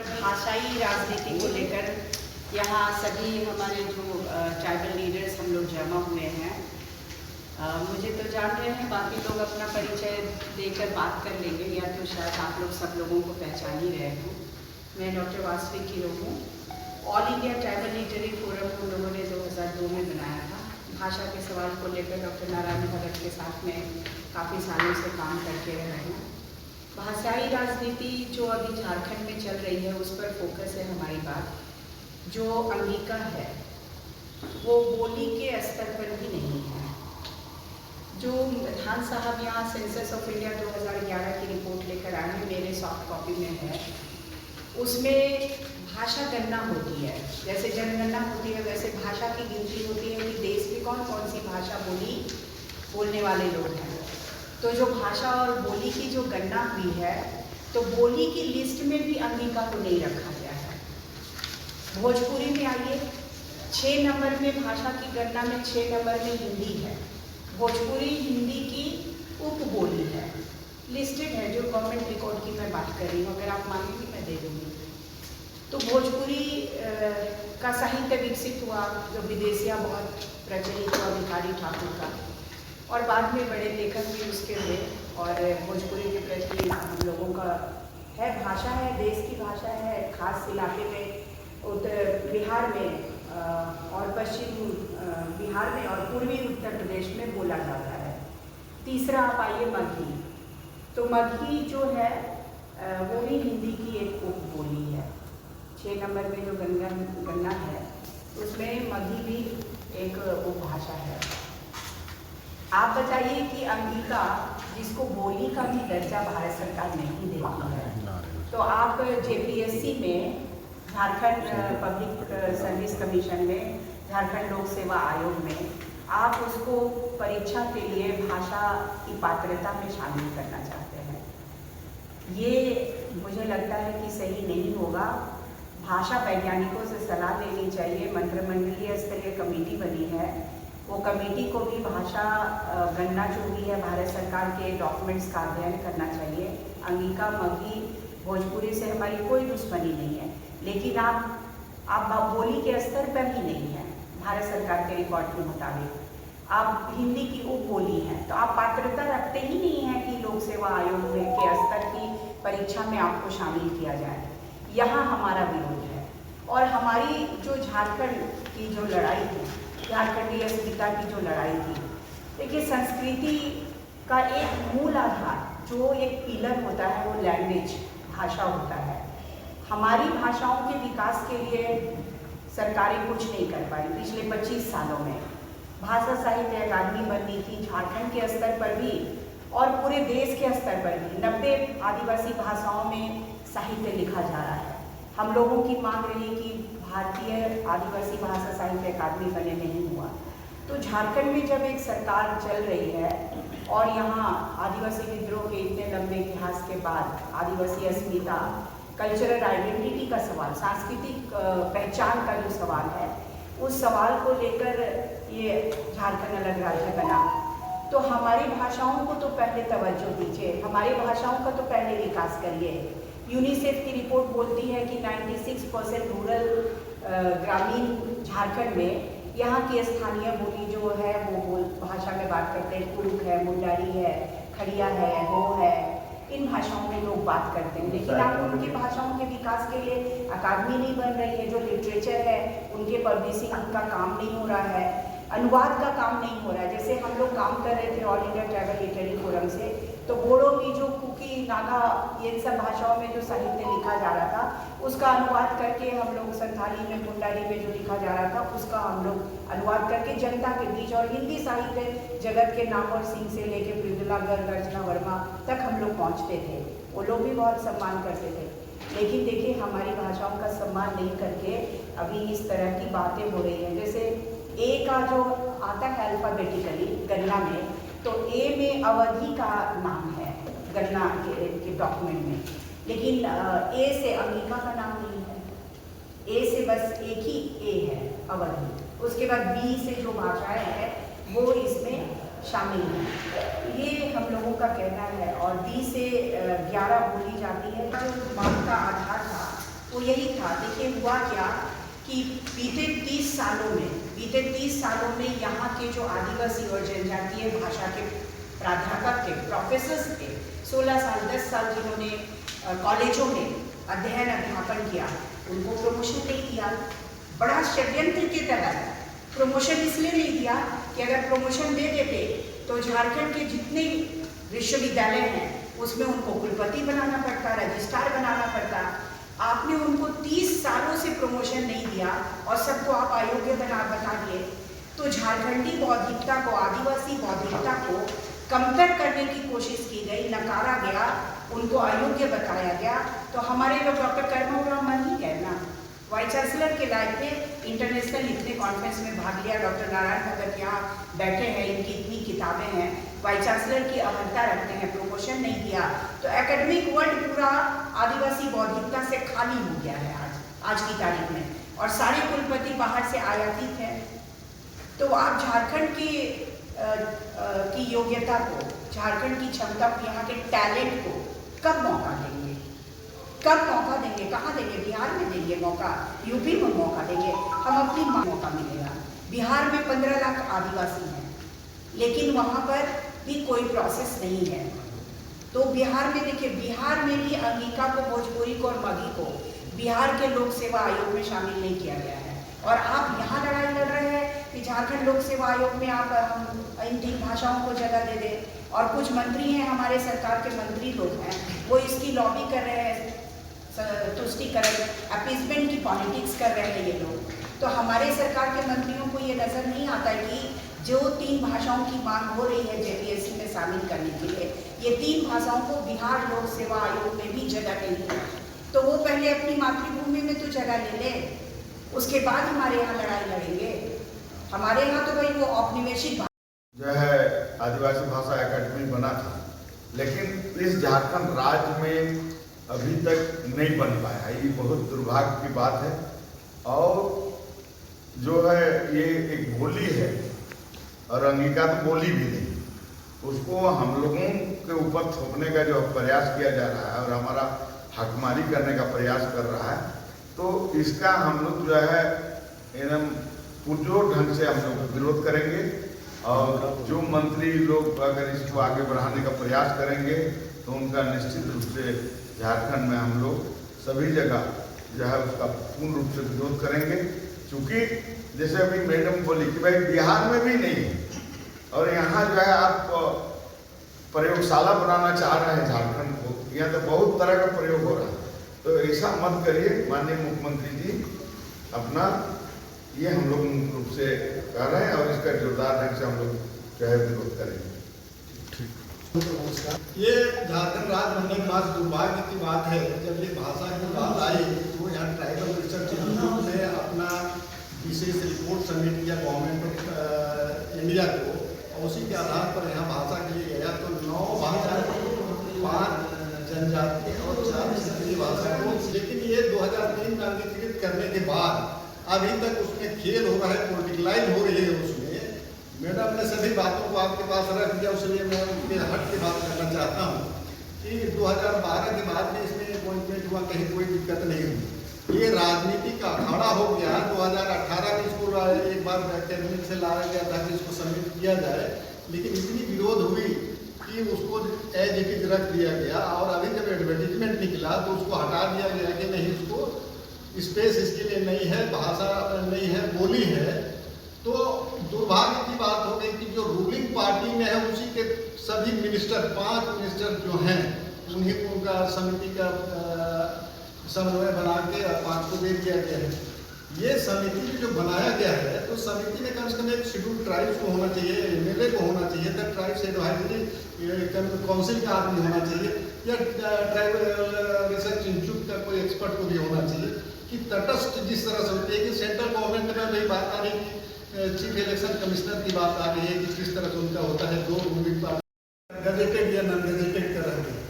भाषाई राजनीति को लेकर यहाँ सभी हमारे जो ट्राइबल लीडर्स हम लोग जमा हुए हैं। मुझे तो जान रहे हैं, बाकी लोग अपना परिचय देकर बात कर लेंगे, या तो शायद आप लोग सब लोगों को पहचान ही रहे हों। मैं डॉक्टर वासवी किरो हूँ। All India tribal literary forum को लोगों ने 2002 में बनाया था। भाषा के सवाल को लेकर डॉक्टर नारायण भगत के साथ में काफ़ी सालों से काम करके रहे हैं। भाषाई राजनीति जो अभी झारखंड में चल रही है, उस पर फोकस है हमारी बात। जो अंगिका है वो बोली के स्तर पर भी नहीं है। जो खान साहब यहाँ सेंसस ऑफ इंडिया 2011 की रिपोर्ट लेकर आए हैं, मेरे सॉफ्ट कॉपी में है, उसमें भाषा गणना होती है। जैसे जनगणना होती है वैसे भाषा की गिनती होती है कि देश में कौन कौन सी भाषा बोलने वाले लोग हैं। तो जो भाषा और बोली की जो गणना हुई है, तो बोली की लिस्ट में भी अंगिका को नहीं रखा गया है। भोजपुरी में आइए, 6 नंबर में भाषा की गणना में 6 नंबर में हिंदी है। भोजपुरी हिंदी की उपबोली है, लिस्टेड है, जो गवर्नमेंट रिकॉर्ड की मैं बात कर रही हूँ। अगर आप मांगेंगे मैं दे दूँगी। तो भोजपुरी का साहित्य विकसित हुआ, जो विदेशिया बहुत प्रचलित हुआ, भिखारी ठाकुर का, और बाद में बड़े लेखक भी उसके हुए। और भोजपुरी के प्रति हम लोगों का है, भाषा है, देश की भाषा है। खास इलाके में उत्तर बिहार में और पश्चिम बिहार में और पूर्वी उत्तर प्रदेश में बोला जाता है। तीसरा आप आइए मगही। तो मगही जो है वो भी हिंदी की एक उपबोली है। 6 नंबर में जो गणना है उसमें मगही भी एक उपभाषा है। आप बताइए कि अंगिका, जिसको बोली का भी दर्जा भारत सरकार नहीं देती है, तो आप जेपीएससी में, झारखंड पब्लिक सर्विस कमीशन में, झारखंड लोक सेवा आयोग में आप उसको परीक्षा के लिए भाषा की पात्रता में शामिल करना चाहते हैं। ये मुझे लगता है कि सही नहीं होगा। भाषा वैज्ञानिकों से सलाह लेनी चाहिए। मंत्रिमंडलीय स्तरीय कमेटी बनी है, वो कमेटी को भी भाषा गणना जो भी है भारत सरकार के डॉक्यूमेंट्स का अध्ययन करना चाहिए। अंगिका, मगही, भोजपुरी से हमारी कोई दुश्मनी नहीं है, लेकिन आप बोली के स्तर पर ही नहीं है। भारत सरकार के रिकॉर्ड के मुताबिक आप हिंदी की उपबोली हैं, तो आप पात्रता रखते ही नहीं हैं कि लोक सेवा आयोग में के स्तर की परीक्षा में आपको शामिल किया जाए। यहाँ हमारा विरोध है। और हमारी जो झारखंड की जो लड़ाई थी, झारखंडीय अस्मिता की जो लड़ाई थी, देखिए संस्कृति का एक मूल आधार, जो एक पिलर होता है, वो लैंग्वेज, भाषा होता है। हमारी भाषाओं के विकास के लिए सरकारें कुछ नहीं कर पाई पिछले 25 सालों में। भाषा साहित्य अकादमी बननी थी झारखंड के स्तर पर भी और पूरे देश के स्तर पर भी। 90 आदिवासी भाषाओं में साहित्य लिखा जा रहा है। हम लोगों की मांग रही कि भारतीय आदिवासी भाषा साहित्य अकादमी बने, नहीं हुआ। तो झारखंड में जब एक सरकार चल रही है और यहाँ आदिवासी विद्रोह के इतने लंबे इतिहास के बाद आदिवासी अस्मिता, कल्चरल आइडेंटिटी का सवाल, सांस्कृतिक पहचान का जो सवाल है, उस सवाल को लेकर ये झारखंड अलग राज्य बना। तो हमारी भाषाओं को तो पहले तवज्जो दीजिए, हमारी भाषाओं का तो पहले विकास करिए। यूनिसेफ की रिपोर्ट बोलती है कि 96% रूरल ग्रामीण झारखंड में यहाँ की स्थानीय बोली जो है वो भाषा में बात करते हैं। कुरुक है, मुंडारी है, खड़िया है, हो है, इन भाषाओं में लोग बात करते हैं। लेकिन आप उनकी भाषाओं के विकास के लिए अकादमी नहीं बन रही है। जो लिटरेचर है उनके पब्लिशिंग का काम नहीं हो रहा है, अनुवाद का काम नहीं हो रहा है। जैसे हम लोग काम कर रहे थे all India tribal literary forum से, तो बोडो, मिजो, कुकी, नागा, ये सब भाषाओं में जो साहित्य लिखा जा रहा था उसका अनुवाद करके हम लोग, संथाली में, मुंडारी में जो लिखा जा रहा था उसका हम लोग अनुवाद करके जनता के बीच, और हिंदी साहित्य जगत के नामवर सिंह से लेके मृदुला गर्ग, अर्चना वर्मा तक हम लोग पहुँचते थे। वो लोग भी बहुत सम्मान करते थे। लेकिन देखिए हमारी भाषाओं का सम्मान नहीं करके अभी इस तरह की बातें हो रही हैं। जैसे ए का जो आता है अल्फ़ाबेटिकली गणना में, तो ए में अवधि का नाम है गणना के डॉक्यूमेंट में, लेकिन ए से अंगिका का नाम नहीं है। ए से बस एक ही ए है, अवधि। उसके बाद बी से जो भाषाएं हैं वो इसमें शामिल हैं, ये हम लोगों का कहना है। और बी से 11 बोली जाती है। जो मांग का आधार था वो यही था। देखिए हुआ क्या कि बीते 30 सालों में यहाँ के जो आदिवासी और जनजातीय भाषा के प्राध्यापक थे, प्रोफेसर्स थे, 16 साल 10 साल जिन्होंने कॉलेजों में अध्यापन किया, उनको प्रमोशन नहीं दिया। बड़ा षड्यंत्र के तहत प्रमोशन इसलिए नहीं दिया कि अगर प्रमोशन दे देते तो झारखंड के जितने विश्वविद्यालय हैं उसमें उनको कुलपति बनाना पड़ता, रजिस्ट्रार बनाना पड़ता। आपने उनको 30 सालों से प्रमोशन नहीं दिया और सबको आप अयोग्य बता दिए। तो झारखंडी बौद्धिकता को, आदिवासी बौद्धिकता को कमतर करने की कोशिश की गई, नकारा गया, उनको अयोग्य बताया गया। तो हमारे लोग डॉक्टर कर्मोराव मर ही गए ना। वाइस चांसलर के लायक थे, इंटरनेशनल इतने कॉन्फ्रेंस में भाग लिया, डॉक्टर नारायण भगत यहाँ बैठे हैं, इनकी इतनी किताबें हैं, वाइस चांसलर की अहर्ता रखते हैं, प्रमोशन नहीं किया। तो एकेडमिक वर्ल्ड पूरा आदिवासी बौद्धिकता से खाली हो गया है आज की तारीख में, और सारे कुलपति बाहर से आयातित हैं। तो आप झारखंड की योग्यता को, झारखंड की क्षमता को, यहाँ के टैलेंट को कब मौका देंगे? कहाँ देंगे? बिहार में देंगे मौका, यूपी में मौका देंगे, हम अपनी मौका मिलेगा। बिहार में 15 लाख आदिवासी हैं, लेकिन वहाँ पर भी कोई प्रोसेस नहीं है। तो बिहार में देखिए, बिहार में भी अंगिका को, भोजपुरी को और मगही को बिहार के लोक सेवा आयोग में शामिल नहीं किया गया है। और आप यहाँ लड़ाई लड़ रहे हैं कि झारखंड लोक सेवा आयोग में आप इन 3 भाषाओं को जगह दे दें। और कुछ मंत्री हैं, हमारे सरकार के मंत्री लोग हैं, वो इसकी लॉबी कर रहे हैं, तुष्टिकरण, अपीसमेंट की पॉलिटिक्स कर रहे हैं ये लोग। तो हमारे सरकार के मंत्रियों को ये नज़र नहीं आता है कि जो 3 भाषाओं की मांग हो रही है जेपीएससी में शामिल करने के लिए, ये 3 भाषाओं को बिहार लोक सेवा आयोग में भी जगह नहीं है। तो वो पहले अपनी मातृभूमि में तो जगह ले ले, उसके बाद हमारे यहाँ लड़ाई लड़ेंगे। हमारे यहाँ तो भाई वो औपनिवेशिक जो है आदिवासी भाषा एकेडमी बना था, लेकिन इस झारखंड राज्य में अभी तक नहीं बन पाया। ये बहुत दुर्भाग्य की बात है। और जो है ये एक बोली है, और अंगिका तो बोली भी नहीं, उसको हम लोगों के ऊपर थोपने का जो प्रयास किया जा रहा है और हमारा हकमारी करने का प्रयास कर रहा है, तो इसका हम लोग जो है एकदम पुरजोर ढंग से हम लोग विरोध करेंगे। और जो मंत्री लोग अगर इसको आगे बढ़ाने का प्रयास करेंगे तो उनका निश्चित रूप से झारखंड में हम लोग सभी जगह जो है उसका पूर्ण रूप से विरोध करेंगे। क्योंकि जैसे अभी मैडम बोली कि भाई बिहार में भी नहीं है, और यहाँ जो है आप प्रयोगशाला बनाना चाह रहे हैं झारखंड को, यहाँ तो बहुत तरह का प्रयोग हो रहा है। तो ऐसा मत करिए माननीय मुख्यमंत्री जी, अपना ये हम लोग मुख्य रूप से कह रहे हैं, और इसका जोरदार ढंग से हम लोग जो है विरोध करेंगे। ये झारखंड राज्य बनने के बाद दुर्भाग्य की बात है, जब ये भाषा की बात आई तो यहाँ ट्राइबल रिसर्च इंस्टीट्यूट ने अपना विशेष रिपोर्ट सबमिट किया गवर्नमेंट ऑफ इंडिया को, और उसी के आधार पर यहाँ भाषा के लिए गया तो 9 भाषा, 5 जनजाति और 4 क्षेत्रीय भाषा को। लेकिन ये 2003 में अंगीकृत करने के बाद अभी तक उसमें खेल हो रहा है, पॉलिटिकलाइज हो रही है। उसमें मैडम ने सभी बातों को आपके पास रख दिया, उसलिए मैं उनके हट के बात करना चाहता हूँ कि 2012 के बाद में इसमें अपॉइंटमेंट हुआ, कहीं कोई दिक्कत नहीं हुई। ये राजनीति का अखाड़ा हो गया। 2018 में इसको एक बार कैबिनेट से लाया गया था कि इसको सबमिट किया जाए, लेकिन इतनी विरोध हुई कि उसको एज इट इज रख दिया गया। और अभी जब एडवर्टीजमेंट निकला तो उसको हटा दिया गया कि नहीं, उसको स्पेस इसके लिए नहीं है, भाषा नहीं है, बोली है। तो दुर्भाग्य की बात हो गई कि जो रूलिंग पार्टी में है उसी के सभी मिनिस्टर, 5 मिनिस्टर जो हैं, उन्हीं को उनका समिति का समन्वय बना के 5 को दे दिया गया है। ये समिति जो बनाया गया है, तो समिति में कम से कम एक शेड्यूल ट्राइब्स को होना चाहिए, एमएलए को होना चाहिए, द ट्राइब्स एडवाइजरी काउंसिल का आदमी होना चाहिए, या ट्राइबल रिसर्च इंस्टीट्यूट का कोई एक्सपर्ट को भी होना चाहिए कि तटस्थ जिस तरह से होती है कि सेंट्रल गवर्नमेंट में भी बात आ रही है, चीफ इलेक्शन कमिश्नर की बात आ रही है कि किस तरह से उनका होता है, 2 रूलिंग पार्टी गजेटेड या नॉन गजेटेड कर रहे हैं।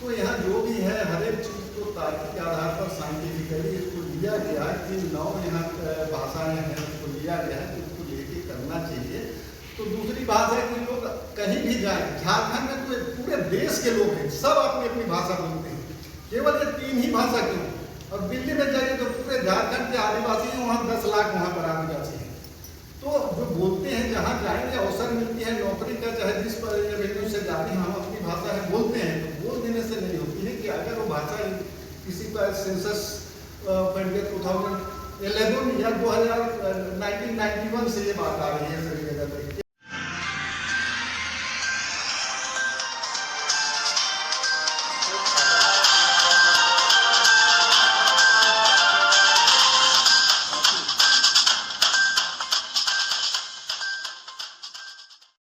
तो यहाँ जो भी है हर एक चीज़ को तार्किक आधार पर साइंटिफिकली इसको लिया गया कि 9 यहाँ भाषाएँ हैं, उसको लिया गया है, तो उसको लेके करना चाहिए। तो दूसरी बात है कि लोग कहीं भी जाए, झारखंड में तो पूरे देश के लोग हैं, सब अपनी अपनी भाषा बोलते हैं, केवल ये 3 ही भाषा क्यों? और दिल्ली में जाइए तो पूरे झारखंड के आदिवासी हैं, वहाँ 10 लाख वहाँ पर आदिवासी हैं। तो जो बोलते हैं जहाँ जाएंगे अवसर मिलती है नौकरी का, चाहे जिस पर रेवेन्यू से जाते हैं, हम अपनी भाषा है बोलते हैं, तो बोल देने से नहीं होती है कि अगर वो भाषा किसी का सेंसस 2011 या 1991 से ये बात आ रही है सभी जगह पे।